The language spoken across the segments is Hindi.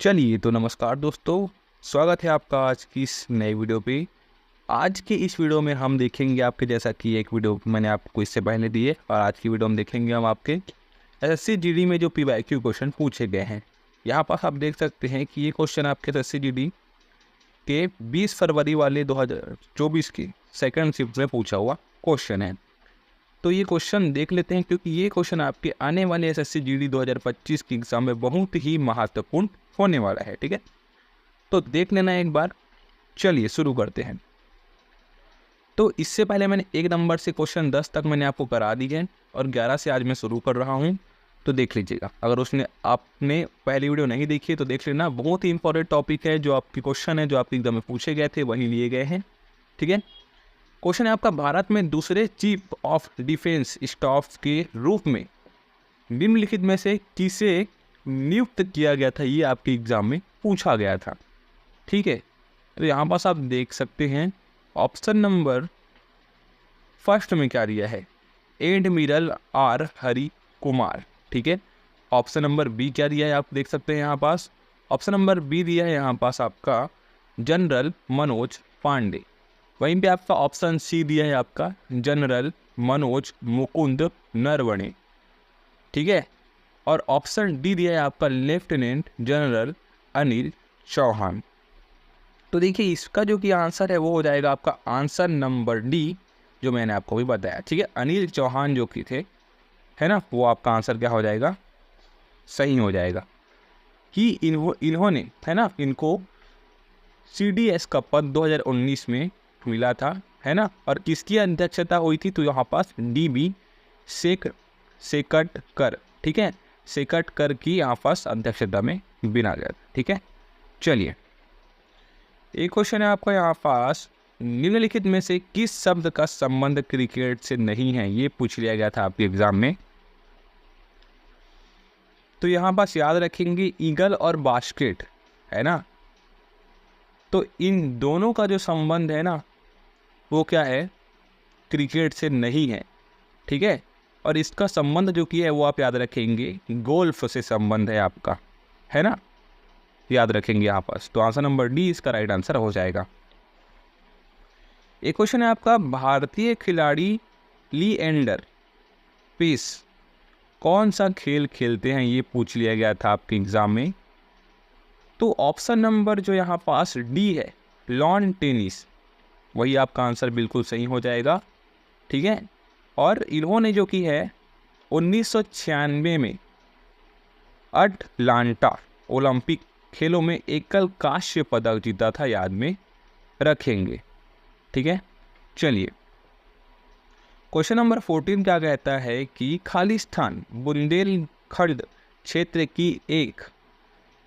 चलिए तो नमस्कार दोस्तों, स्वागत है आपका आज की इस नई वीडियो पे। आज के इस वीडियो में हम देखेंगे आपके, जैसा कि एक वीडियो मैंने आपको इससे पहले दी है, और आज की वीडियो में देखेंगे हम आपके एसएससी जीडी में जो पीवाईक्यू क्वेश्चन पूछे गए हैं। यहाँ पर आप देख सकते हैं कि ये क्वेश्चन आपके एसएससी जीडी के 20 फरवरी वाले 2024 की सेकंड शिफ्ट में पूछा हुआ क्वेश्चन है। तो ये क्वेश्चन देख लेते हैं, क्योंकि ये क्वेश्चन आपके आने वाले एसएससी जीडी 2025 की एग्जाम में बहुत ही महत्वपूर्ण होने वाला है। ठीक है, तो देख लेना एक बार। चलिए शुरू करते हैं। तो इससे पहले मैंने 1 नंबर से क्वेश्चन 10 तक मैंने आपको करा दी है, और 11 से आज मैं शुरू कर रहा हूँ, तो देख लीजिएगा। अगर आपने पहली वीडियो नहीं देखी है तो देख लेना। बहुत ही इंपॉर्टेंट टॉपिक है, जो आपके क्वेश्चन है जो आपके एग्जाम में पूछे गए थे वही लिए गए हैं। ठीक है, क्वेश्चन है आपका, भारत में दूसरे चीफ ऑफ डिफेंस स्टाफ के रूप में निम्नलिखित में से किसे नियुक्त किया गया था, ये आपके एग्जाम में पूछा गया था। ठीक है, तो यहाँ पास आप देख सकते हैं ऑप्शन नंबर फर्स्ट में क्या दिया है, एडमिरल आर हरि कुमार। ठीक है, ऑप्शन नंबर बी क्या दिया है, आप देख सकते हैं यहाँ पास ऑप्शन नंबर बी दिया है यहाँ पास आपका जनरल मनोज पांडे। वहीं पे आपका ऑप्शन सी दिया है आपका जनरल मनोज मुकुंद नरवणे। ठीक है, और ऑप्शन डी दिया है आपका लेफ्टिनेंट जनरल अनिल चौहान। तो देखिए इसका जो कि आंसर है वो हो जाएगा आपका आंसर नंबर डी, जो मैंने आपको भी बताया। ठीक है, अनिल चौहान जो कि थे, है ना, वो आपका आंसर क्या हो जाएगा, सही हो जाएगा। कि इन्होंने, है ना, इनको सीडीएस का पद 2019 में मिला था, है ना, और किसकी अध्यक्षता हुई थी, तो यहाँ पास डीबी सेकटकर। ठीक है, सेकटकर की यहाँ पास अध्यक्षता में बिना गया। ठीक है, चलिए एक क्वेश्चन है आपका यहाँ पास, निम्नलिखित में से किस शब्द का संबंध क्रिकेट से नहीं है, ये पूछ लिया गया था आपके एग्जाम में। तो यहाँ पास याद रखेंगे ईगल और बास्केट, है ना, तो इन दोनों का जो संबंध है ना वो क्या है, क्रिकेट से नहीं है। ठीक है, और इसका संबंध जो कि है वो आप याद रखेंगे गोल्फ से संबंध है आपका, है ना, याद रखेंगे यहाँ पास। तो आंसर नंबर डी इसका राइट आंसर हो जाएगा। एक क्वेश्चन है आपका, भारतीय खिलाड़ी लिएंडर पेस कौन सा खेल खेलते हैं, ये पूछ लिया गया था आपके एग्जाम में। तो ऑप्शन नंबर जो यहाँ पास डी है, लॉन टेनिस, वही आपका आंसर बिल्कुल सही हो जाएगा। ठीक है, और इन्होंने जो की है 1996 में अटलांटा ओलंपिक खेलों में एकल कांस्य पदक जीता था, याद में रखेंगे। ठीक है, चलिए क्वेश्चन नंबर 14 क्या कहता है कि खालिस्तान बुंदेलखंड क्षेत्र की एक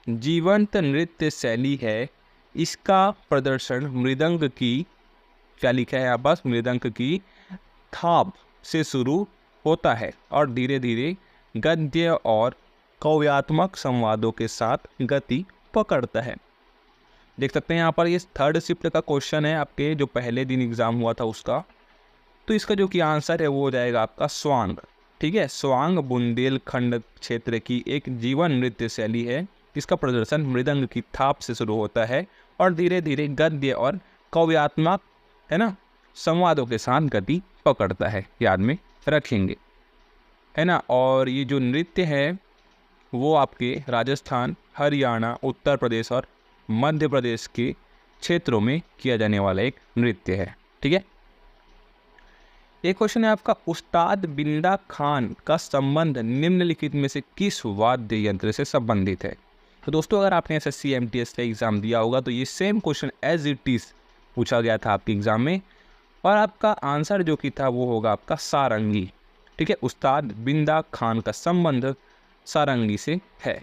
जीवंत नृत्य शैली है, इसका प्रदर्शन मृदंग की, क्या लिखा है यहाँ पास, मृदंग की थाप से शुरू होता है और धीरे धीरे गद्य और काव्यात्मक संवादों के साथ गति पकड़ता है। देख सकते हैं यहाँ पर ये थर्ड शिफ्ट का क्वेश्चन है आपके, जो पहले दिन एग्जाम हुआ था उसका। तो इसका जो कि आंसर है वो हो जाएगा आपका स्वांग। ठीक है, स्वांग बुंदेलखंड क्षेत्र की एक जीवन नृत्य शैली है, इसका प्रदर्शन मृदंग की थाप से शुरू होता है और धीरे धीरे गद्य और काव्यात्मक, है ना, संवादों के साथ गति पकड़ता है, याद में रखेंगे, है ना। और ये जो नृत्य है वो आपके राजस्थान, हरियाणा, उत्तर प्रदेश और मध्य प्रदेश के क्षेत्रों में किया जाने वाला एक नृत्य है। ठीक है, एक क्वेश्चन है आपका, उस्ताद बिंदा खान का संबंध निम्नलिखित में से किस वाद्य यंत्र से संबंधित है। तो दोस्तों अगर आपने एसएससी एमटीएस का एग्जाम दिया होगा तो ये same question as it is पूछा गया था आपके एग्जाम में, और आपका आंसर जो कि था वो होगा आपका सारंगी। ठीक है, उस्ताद बिंदा खान का संबंध सारंगी से है।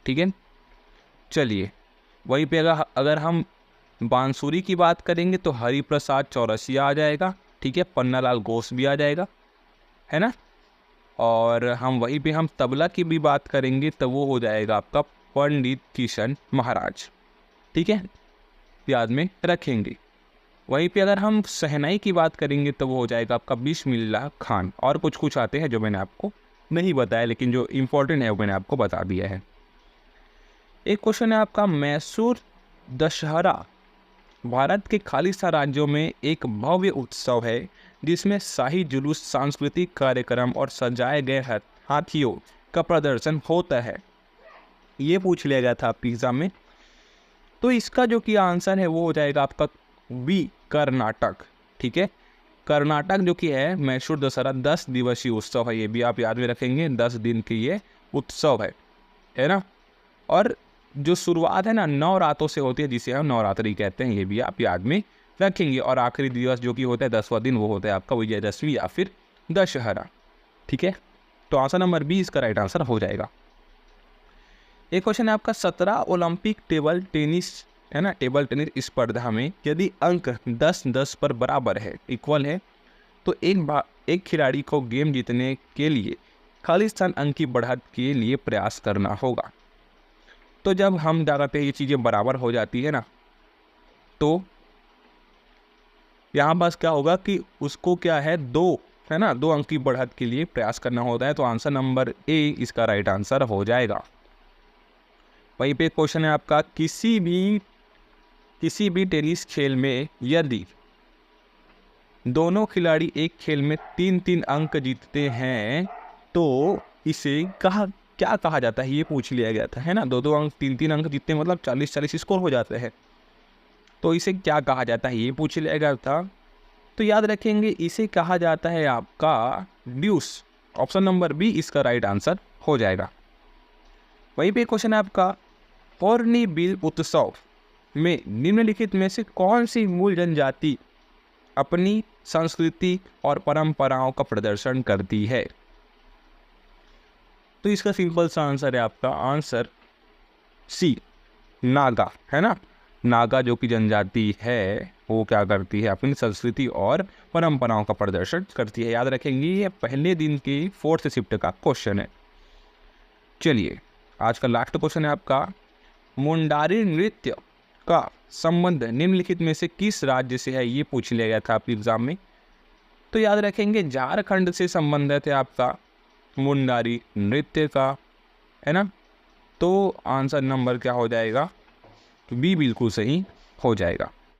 ठीक है, चलिए वहीं पे अगर हम बांसुरी की बात करेंगे तो हरिप्रसाद चौरसिया आ जाएगा। ठीक है, पन्नालाल घोष भी आ जाएगा, है ना। और हम वहीं पे हम तबला की भी बात करेंगे तो वो हो जाएगा आपका पंडित किशन महाराज। ठीक है, याद में रखेंगे। वहीं पे अगर हम शहनाई की बात करेंगे तो वो हो जाएगा आपका बिस्मिल्लाह खान। और कुछ आते हैं जो मैंने आपको नहीं बताया, लेकिन जो इम्पोर्टेंट है वो मैंने आपको बता दिया है। एक क्वेश्चन है आपका, मैसूर दशहरा भारत के खालिस्तान राज्यों में एक भव्य उत्सव है जिसमें शाही जुलूस, सांस्कृतिक कार्यक्रम और सजाए गए हाथियों का प्रदर्शन होता है। ये पूछ लिया गया था आपके एग्जाम में। तो इसका जो कि आंसर है वो हो जाएगा आपका बी, कर्नाटक। ठीक है, कर्नाटक जो कि है मैसूर दशहरा 10 दिवसीय उत्सव है, ये भी आप याद में रखेंगे, 10 दिन की ये उत्सव है ना। और जो शुरुआत है ना 9 रातों से होती है, जिसे हम नवरात्रि कहते हैं, ये भी आप याद में रखेंगे। और आखिरी दिवस जो कि होता है 10वां दिन, वो होता है आपका विजयदशमी या फिर दशहरा। ठीक है, तो आंसर नंबर बी इसका राइट आंसर हो जाएगा। एक क्वेश्चन है आपका, 17 ओलंपिक टेबल टेनिस है ना, टेबल टेनिस स्पर्धा में यदि अंक 10-10 पर बराबर है, इक्वल है, तो एक खिलाड़ी को गेम जीतने के लिए खालिस्तान अंक की बढ़त के लिए प्रयास करना होगा। तो जब हम क्या करते हैं, ये चीज़ें बराबर हो जाती है ना, तो यहाँ पास क्या होगा कि उसको क्या है, 2 अंक की बढ़त के लिए प्रयास करना होता है। तो आंसर नंबर ए इसका राइट आंसर हो जाएगा। वहीं पे क्वेश्चन है आपका, किसी भी टेनिस खेल में यदि दोनों खिलाड़ी एक खेल में 3-3 अंक जीतते हैं तो इसे क्या कहा जाता है, ये पूछ लिया गया था, है ना। 2-2 अंक, 3-3 अंक जीतते हैं, मतलब 40-40 स्कोर हो जाते हैं। तो इसे क्या कहा जाता है, ये पूछ लिया गया था। तो याद रखेंगे, इसे कहा जाता है आपका ड्यूस। ऑप्शन नंबर बी इसका राइट आंसर हो जाएगा। वहीं पे क्वेश्चन है आपका, हॉर्नबिल उत्सव में निम्नलिखित में से कौन सी मूल जनजाति अपनी संस्कृति और परंपराओं का प्रदर्शन करती है। तो इसका सिंपल सा आंसर है आपका आंसर सी, नागा, है ना। नागा जो कि जनजाति है वो क्या करती है, अपनी संस्कृति और परंपराओं का प्रदर्शन करती है। याद रखेंगे, ये पहले दिन की 4th शिफ्ट का क्वेश्चन है। चलिए, आज का लास्ट क्वेश्चन है आपका, मुंडारी नृत्य का संबंध निम्नलिखित में से किस राज्य से है, ये पूछ लिया गया था आपके एग्जाम में। तो याद रखेंगे, झारखंड से संबंधित है आपका मुंडारी नृत्य का, है ना। तो आंसर नंबर क्या हो जाएगा, बी बिल्कुल सही हो जाएगा।